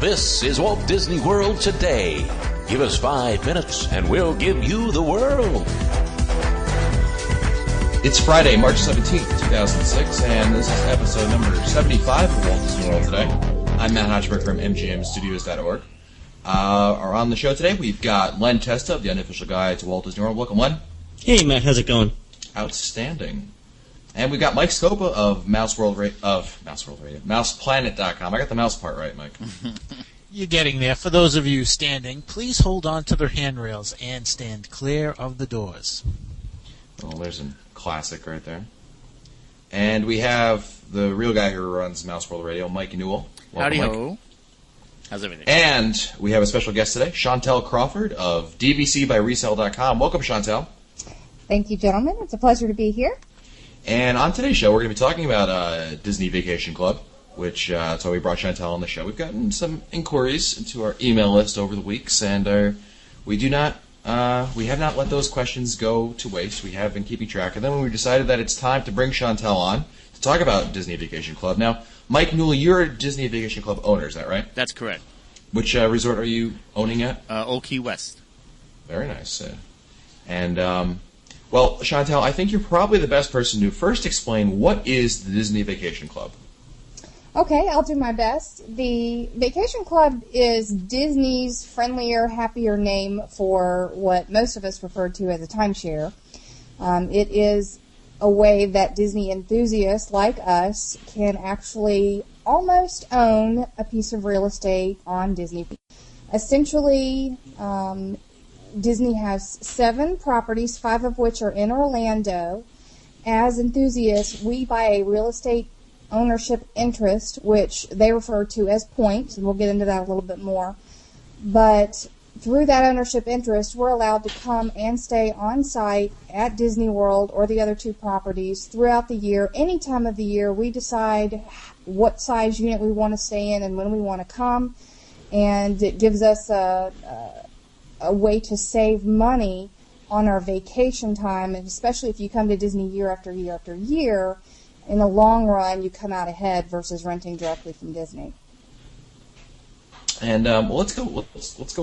This is Walt Disney World Today. Give us 5 minutes and we'll give you the world. It's Friday, March 17th, 2006, and this is episode number 75 of Walt Disney World Today. I'm Matt Hochberg from mgmstudios.org. On the show today, we've got Len Testa of the Unofficial Guide to Walt Disney World. Welcome, Len. Hey, Matt. How's it going? Outstanding. And we've got Mike Scopa of MousePlanet.com. I got the mouse part right, Mike. You're getting there. For those of you standing, please hold on to their handrails and stand clear of the doors. Oh, there's a classic right there. And we have the real guy who runs Mouse World Radio, Mike Newell. Welcome, Howdy-ho. Mike. How's everything? And we have a special guest today, Chantel Crawford of DVCbyResale.com. Welcome, Chantel. Thank you, gentlemen. It's a pleasure to be here. And on today's show, we're going to be talking about Disney Vacation Club, which that's why we brought Chantel on the show. We've gotten some inquiries into our email list over the weeks, and we have not let those questions go to waste. We have been keeping track of them, and we decided that it's time to bring Chantel on to talk about Disney Vacation Club. Now, Mike Newell, you're a Disney Vacation Club owner, is that right? That's correct. Which resort are you owning at? Old Key West. Very nice. Well, Chantel, I think you're probably the best person to first explain what is the Disney Vacation Club. Okay, I'll do my best. The Vacation Club is Disney's friendlier, happier name for what most of us refer to as a timeshare. It is a way that Disney enthusiasts like us can actually almost own a piece of real estate on Disney. Essentially, Disney has 7 properties, 5 of which are in Orlando. As enthusiasts, we buy a real estate ownership interest, which they refer to as points, and we'll get into that a little bit more. But through that ownership interest, we're allowed to come and stay on site at Disney World or the other 2 properties throughout the year. Any time of the year, we decide what size unit we want to stay in and when we want to come, and it gives us a way to save money on our vacation time, and especially if you come to Disney year after year after year, in the long run, you come out ahead versus renting directly from Disney. And let's go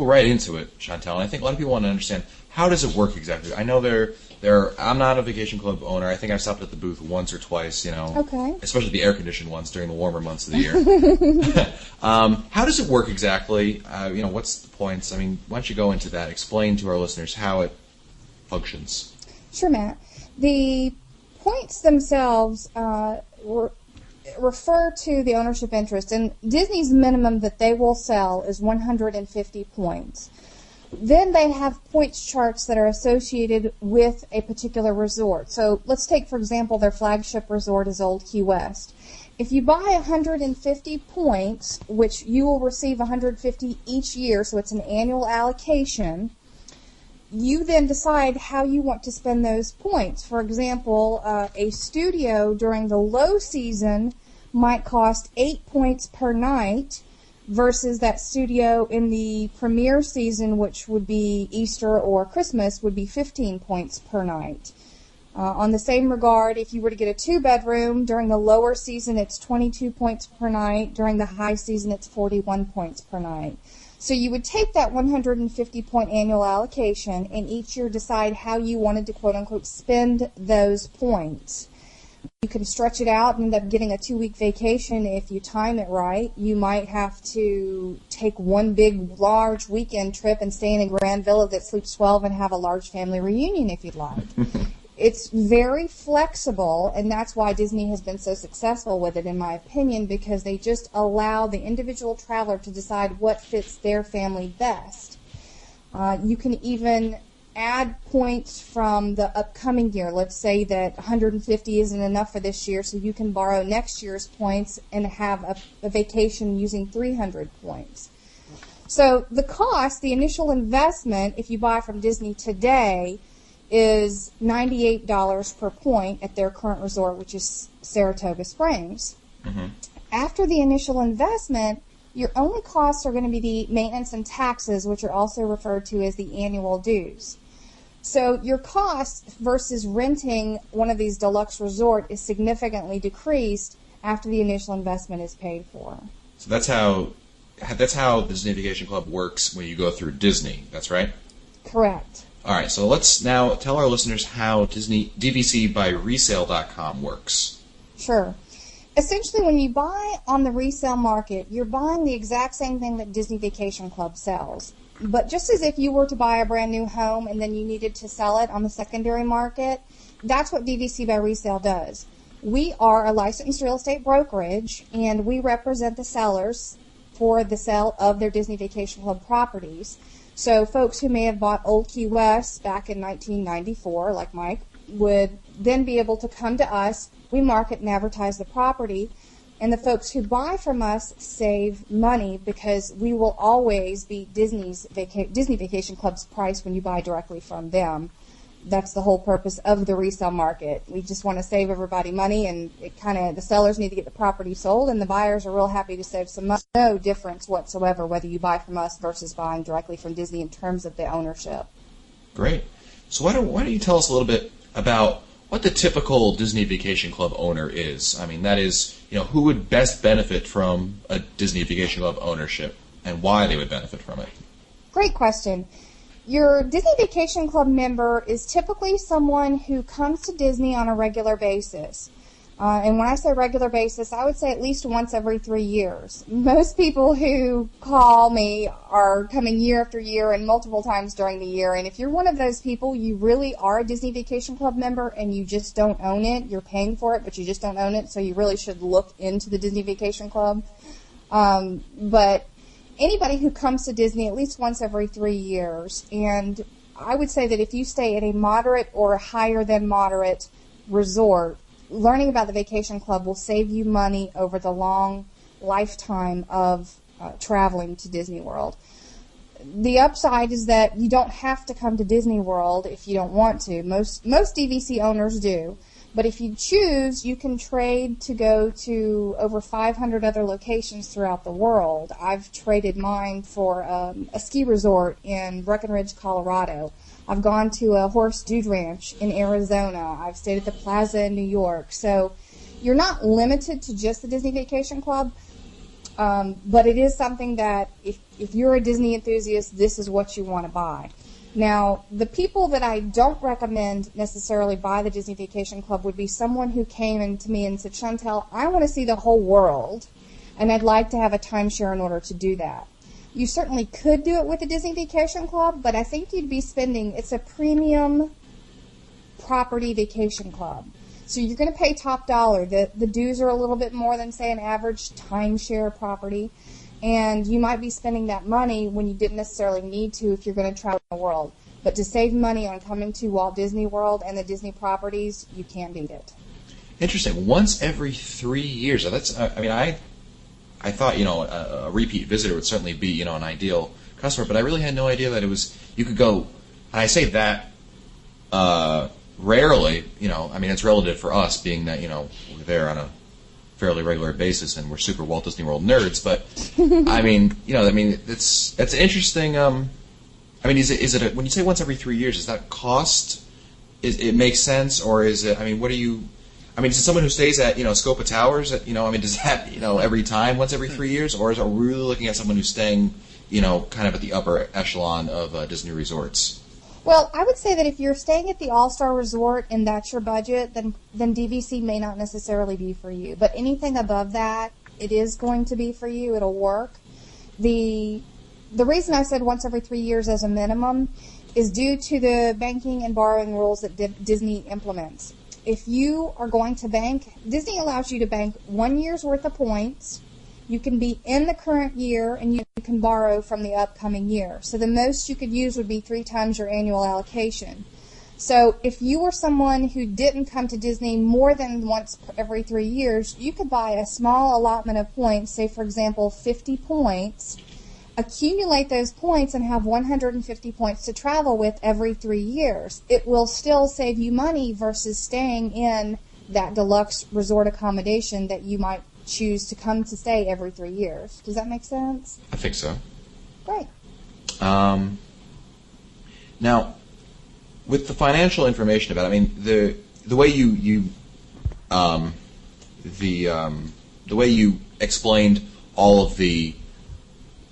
right into it, Chantel. And I think a lot of people want to understand, how does it work exactly? I know I'm not a Vacation Club owner. I think I've stopped at the booth once or twice, Okay. Especially the air-conditioned ones during the warmer months of the year. How does it work exactly? What's the points? I mean, why don't you go into that? Explain to our listeners how it functions. Sure, Matt. The points themselves refer to the ownership interest, and Disney's minimum that they will sell is 150 points. Then they have points charts that are associated with a particular resort. So let's take, for example, their flagship resort is Old Key West. If you buy 150 points, which you will receive 150 each year, so it's an annual allocation, you then decide how you want to spend those points. For example, a studio during the low season might cost 8 points per night, versus that studio in the premier season, which would be Easter or Christmas, would be 15 points per night. On the same regard, if you were to get a 2-bedroom, during the lower season it's 22 points per night. During the high season it's 41 points per night. So you would take that 150-point annual allocation and each year decide how you wanted to, quote-unquote, spend those points. You can stretch it out and end up getting a 2-week vacation if you time it right. You might have to take one big, large weekend trip and stay in a grand villa that sleeps 12 and have a large family reunion if you'd like. It's very flexible, and that's why Disney has been so successful with it, in my opinion, because they just allow the individual traveler to decide what fits their family best. You can even add points from the upcoming year. Let's say that 150 isn't enough for this year, so you can borrow next year's points and have a vacation using 300 points. So the cost, the initial investment, if you buy from Disney today, is $98 per point at their current resort, which is Saratoga Springs. Mm-hmm. After the initial investment, your only costs are going to be the maintenance and taxes, which are also referred to as the annual dues. So your cost versus renting one of these deluxe resorts is significantly decreased after the initial investment is paid for. So that's how that's how the Disney Vacation Club works when you go through Disney. That's right? Correct. All right, so let's now tell our listeners how DVCbyResale.com works. Sure. Essentially, when you buy on the resale market, you're buying the exact same thing that Disney Vacation Club sells. But just as if you were to buy a brand new home and then you needed to sell it on the secondary market, that's what DVC by Resale does. We are a licensed real estate brokerage, and we represent the sellers for the sale of their Disney Vacation Club properties. So folks who may have bought Old Key West back in 1994, like Mike, would then be able to come to us. We market and advertise the property, and the folks who buy from us save money because we will always beat Disney Vacation Club's price when you buy directly from them. That's the whole purpose of the resale market. We just want to save everybody money, and the sellers need to get the property sold, and the buyers are real happy to save some money. No difference whatsoever whether you buy from us versus buying directly from Disney in terms of the ownership. Great. So why don't you tell us a little bit about what the typical Disney Vacation Club owner is? I mean, that is, who would best benefit from a Disney Vacation Club ownership and why they would benefit from it? Great question. Your Disney Vacation Club member is typically someone who comes to Disney on a regular basis. And when I say regular basis, I would say at least once every 3 years. Most people who call me are coming year after year and multiple times during the year. And if you're one of those people, you really are a Disney Vacation Club member and you just don't own it. You're paying for it, but you just don't own it. So you really should look into the Disney Vacation Club. But anybody who comes to Disney at least once every 3 years, and I would say that if you stay at a moderate or higher than moderate resort, learning about the Vacation Club will save you money over the long lifetime of traveling to Disney World. The upside is that you don't have to come to Disney World if you don't want to. Most DVC owners do. But if you choose, you can trade to go to over 500 other locations throughout the world. I've traded mine for a ski resort in Breckenridge, Colorado. I've gone to a horse dude ranch in Arizona. I've stayed at the Plaza in New York. So you're not limited to just the Disney Vacation Club, but it is something that if you're a Disney enthusiast, this is what you want to buy. Now, the people that I don't recommend necessarily buy the Disney Vacation Club would be someone who came in to me and said, Chantel, I want to see the whole world, and I'd like to have a timeshare in order to do that. You certainly could do it with the Disney Vacation Club, but I think you'd be it's a premium property vacation club. So you're going to pay top dollar. The dues are a little bit more than, say, an average timeshare property. And you might be spending that money when you didn't necessarily need to if you're going to travel the world. But to save money on coming to Walt Disney World and the Disney properties, you can't beat it. Interesting. Once every 3 years. That's. I thought a repeat visitor would certainly be an ideal customer, but I really had no idea that it was. You could go. And I say that rarely. It's relative for us, being that we're there on a fairly regular basis, and we're super Walt Disney World nerds. But it's interesting. Is it when you say once every 3 years? Is that cost? It makes sense, or is it? What do you? Is it someone who stays at Scopa Towers? Does that every time once every 3 years, or are we really looking at someone who's staying kind of at the upper echelon of Disney resorts? Well, I would say that if you're staying at the All-Star Resort and that's your budget, then DVC may not necessarily be for you. But anything above that, it is going to be for you. It'll work. The reason I said once every 3 years as a minimum is due to the banking and borrowing rules that Disney implements. If you are going to bank, Disney allows you to bank 1 year's worth of points. You can be in the current year, and you can borrow from the upcoming year. So the most you could use would be 3 times your annual allocation. So if you were someone who didn't come to Disney more than once every 3 years, you could buy a small allotment of points, say, for example, 50 points, accumulate those points, and have 150 points to travel with every 3 years. It will still save you money versus staying in that deluxe resort accommodation that you might choose to come to stay every 3 years. Does that make sense? I think so. Great. Now, with the financial information about it, the way the way you explained all of the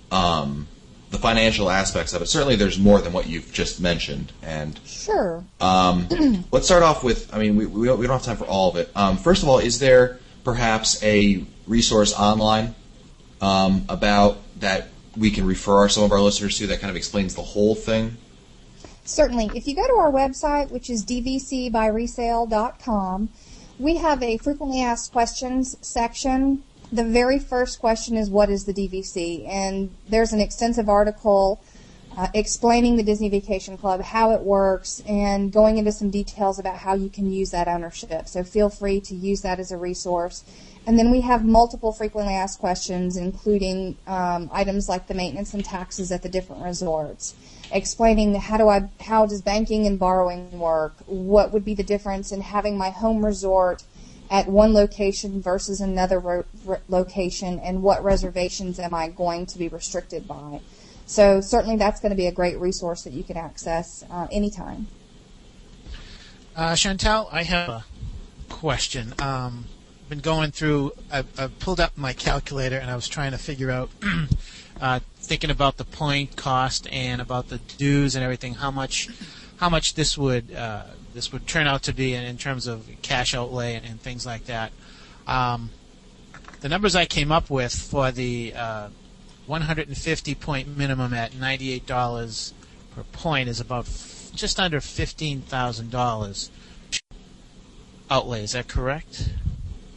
the financial aspects of it. Certainly, there's more than what you've just mentioned. And Sure. let's start off with. I mean, we don't have time for all of it. First of all, is there perhaps a resource online about that we can refer some of our listeners to that kind of explains the whole thing? Certainly. If you go to our website, which is dvcbyresale.com, we have a frequently asked questions section. The very first question is, what is the DVC? And there's an extensive article explaining the Disney Vacation Club, how it works, and going into some details about how you can use that ownership. So feel free to use that as a resource. And then we have multiple frequently asked questions, including items like the maintenance and taxes at the different resorts, explaining how does banking and borrowing work, what would be the difference in having my home resort at one location versus another location, and what reservations am I going to be restricted by. So certainly that's going to be a great resource that you can access anytime. Chantal, I have a question. Been going through, I pulled up my calculator and I was trying to figure out, thinking about the point cost and about the dues and everything, how much this would turn out to be in terms of cash outlay and things like that. The numbers I came up with for the 150 point minimum at $98 per point is about just under $15,000 outlay. Is that correct?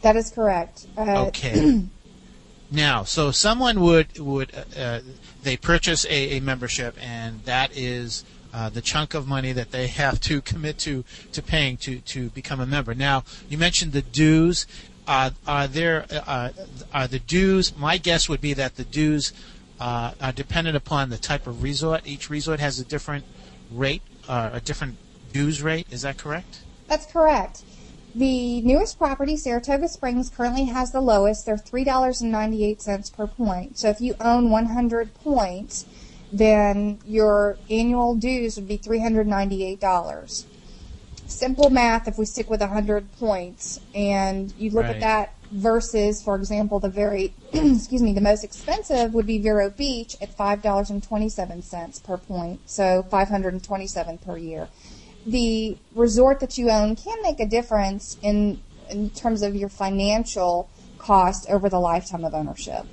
That is correct. Okay. Now, so someone would they purchase a membership, and that is the chunk of money that they have to commit to paying to become a member. Now, you mentioned the dues. Are the dues? My guess would be that the dues are dependent upon the type of resort. Each resort has a different rate, a different dues rate. Is that correct? That's correct. The newest property, Saratoga Springs, currently has the lowest. They're $3.98 per point. So if you own 100 points, then your annual dues would be $398. Simple math if we stick with 100 points, and you look at that versus, for example, the very, the most expensive would be Vero Beach at $5.27 per point, so $527 per year. The resort that you own can make a difference in terms of your financial cost over the lifetime of ownership.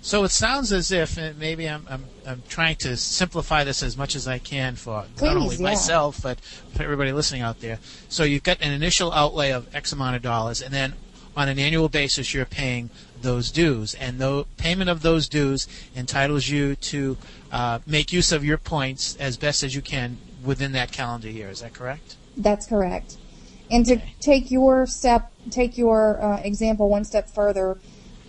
So it sounds as if, and maybe I'm trying to simplify this as much as I can for not only myself but for everybody listening out there. So you've got an initial outlay of X amount of dollars, and then on an annual basis you're paying those dues, and the payment of those dues entitles you to make use of your points as best as you can within that calendar year. Is that correct? That's correct. And to take your example one step further,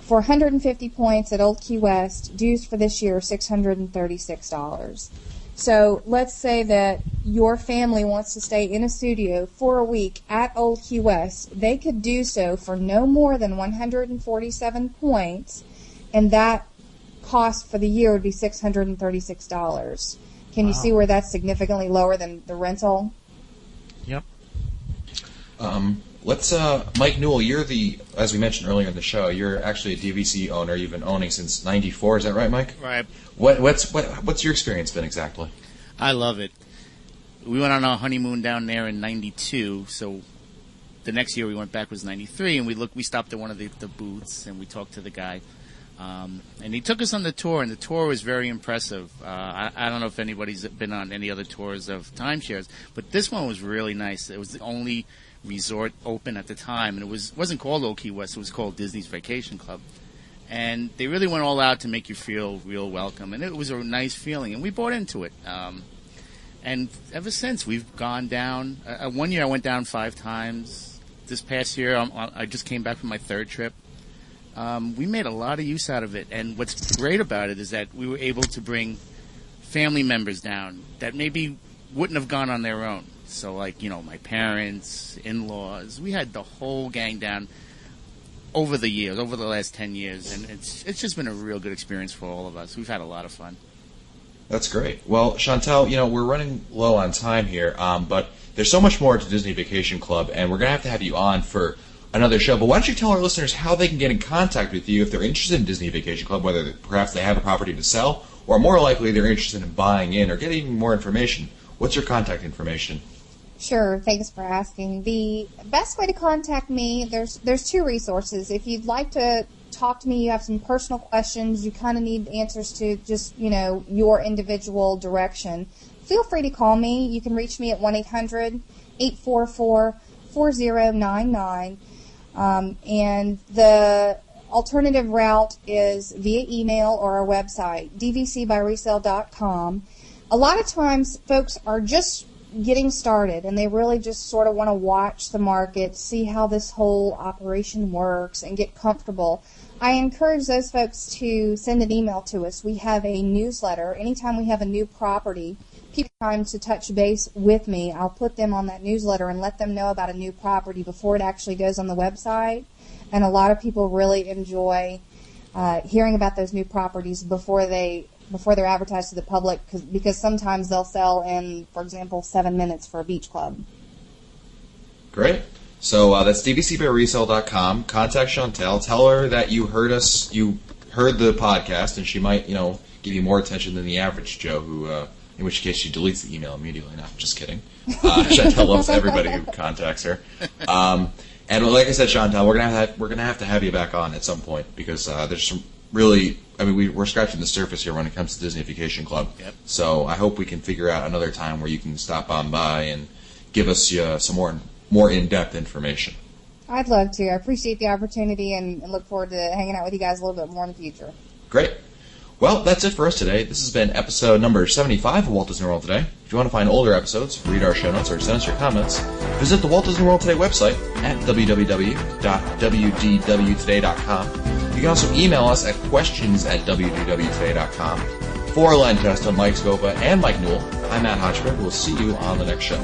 for 150 points at Old Key West, dues for this year are $636. So let's say that your family wants to stay in a studio for a week at Old Key West. They could do so for no more than 147 points, and that cost for the year would be $636. Can you see where that's significantly lower than the rental? Yep. Let's, Mike Newell, you're as we mentioned earlier in the show, you're actually a DVC owner. You've been owning since '94. Is that right, Mike? Right. What's your experience been exactly? I love it. We went on our honeymoon down there in '92, so the next year we went back was '93, and we stopped at one of the booths, and we talked to the guy. And he took us on the tour, and the tour was very impressive. I don't know if anybody's been on any other tours of timeshares, but this one was really nice. It was the only resort open at the time, and it wasn't called Old Key West. It was called Disney's Vacation Club. And they really went all out to make you feel real welcome, and it was a nice feeling, and we bought into it. And ever since, we've gone down. One year I went down 5 times. This past year, I just came back from my 3rd trip. We made a lot of use out of it, and what's great about it is that we were able to bring family members down that maybe wouldn't have gone on their own. So, like, my parents, in-laws, we had the whole gang down over the last 10 years, and it's just been a real good experience for all of us. We've had a lot of fun. That's great. Well, Chantal, we're running low on time here, but there's so much more to Disney Vacation Club, and we're going to have you on for another show. But why don't you tell our listeners how they can get in contact with you if they're interested in Disney Vacation Club, whether perhaps they have a property to sell, or more likely they're interested in buying in or getting more information. What's your contact information? Sure, thanks for asking. The best way to contact me, there's two resources. If you'd like to talk to me, you have some personal questions, you kind of need answers to just, your individual direction, feel free to call me. You can reach me at 1-800-844-4099. And the alternative route is via email or our website, dvcbyresale.com. A lot of times folks are just getting started and they really just sort of want to watch the market, see how this whole operation works, and get comfortable. I encourage those folks to send an email to us. We have a newsletter. Anytime we have a new property, people have time to touch base with me. I'll put them on that newsletter and let them know about a new property before it actually goes on the website. And a lot of people really enjoy hearing about those new properties before they're advertised to the public, because sometimes they'll sell in, for example, 7 minutes for a beach club. Great. So that's dvcbyresale.com. Contact Chantel. Tell her that you heard the podcast, and she might, give you more attention than the average Joe, who, in which case she deletes the email immediately. No, just kidding. Chantel loves everybody who contacts her. And like I said, Chantel, we're gonna have to have you back on at some point, because there's some really, we're scratching the surface here when it comes to Disney Vacation Club. Yep. So I hope we can figure out another time where you can stop on by and give us some more in-depth information. I'd love to. I appreciate the opportunity and look forward to hanging out with you guys a little bit more in the future. Great. Well, that's it for us today. This has been episode number 75 of Walt Disney World Today. If you want to find older episodes, read our show notes, or send us your comments, visit the Walt Disney World Today website at www.wdwtoday.com. You can also email us at questions@wdwtoday.com. For Len Testa, Mike Scopa, and Mike Newell, I'm Matt Hotchman. We'll see you on the next show.